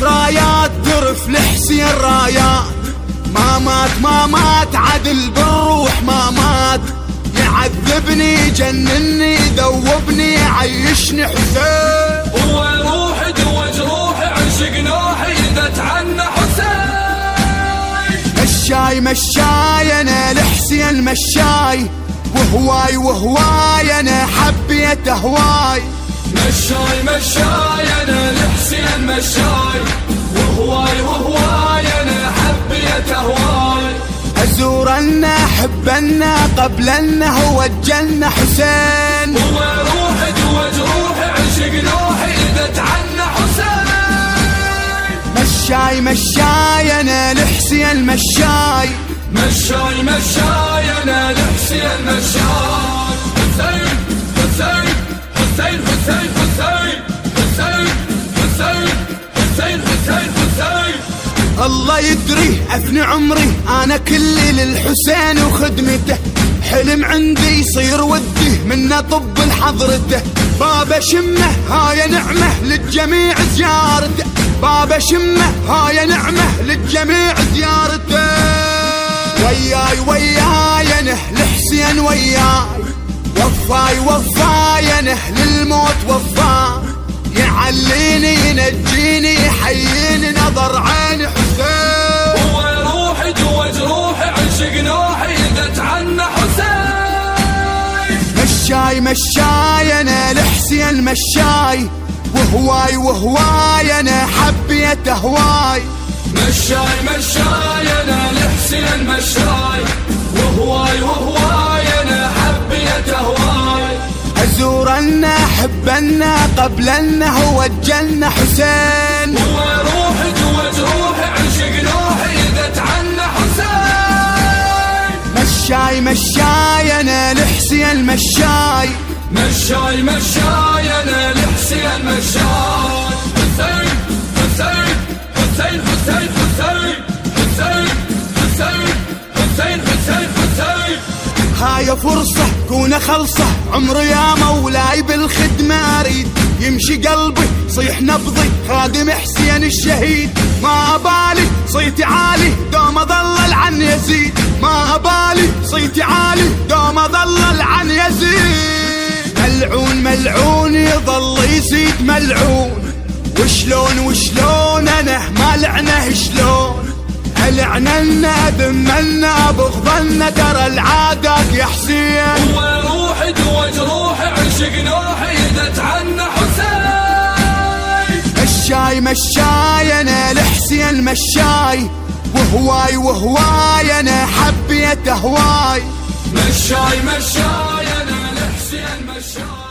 ذكريات ترف لحسين رايات، ما مات عدل بالروح ما مات، يعذبني يجنني يذوبني يعيشني حسين. هو روحي جوا جروحي عشق نوحي اذا تعنى حسين. مشاي انا لحسين مشاي، وهواي انا حبيت هواي. مشاي انا لحسين مشاي، وهواي انا حبيت هواي. ازورنا حبنا قبلنا هو الجنة حسين. هو روحي جوا جروحي عشق نوحي اذا تعنى حسين. مشاي انا لحسين مشاي، مشاي انا لحسين مشاي. حسين حسين حسين حسين حسين حسين حسين حسين حسين حسين. الله يدري افني عمري انا كلي للحسين وخدمته، حلم عندي يصير ودي منه طب لحضرته. بابا شمه هاي نعمه للجميع زيارته، بابا شمه هاي نعمه للجميع زيارته. وياي انا لحسين وياي، وفاي انا للموت وفاي، يعليني ينجيني يحييني نظر عيني حسين. هو روحي جوا جروحي عشق نوحي اذا تعنى حسين. مشاي انا لحسين مشاي، وهواي انا حبيت هواي. مشاي انا لحسين مشاي، وهواي انا حبيت هواي. ازورنا حبنا قبلنا هو الجنة حسين. هو روحي جوا جروحي عشق نوحي اذا تعنى حسين. مشاي انا لحسين مشاي، مشاي انا لحسين مشاي. حسين حسين حسين حسين حسين حسين حسين حسين حسين حسين. هاي فرصة كون خلصة عمري يا مولاي بالخدمة اريد، يمشي قلبي صيح نبضي خادم حسين الشهيد. ما ابالي صيتي عالي دوم اظلل عن يزيد، ما ابالي صيتي عالي دوم اظلل عن يزيد. ملعون يظل يزيد ملعون، وشلون انا ما لعنه شلون، لعننا ذمنا بغضنا ترى العادات يا حسين. هو روحي جوا جروحي عشق نوحي اذا تعنى حسين. مشاي انا لحسين مشاي، وهواي انا حبيت هواي. مشاي انا لحسين مشاي.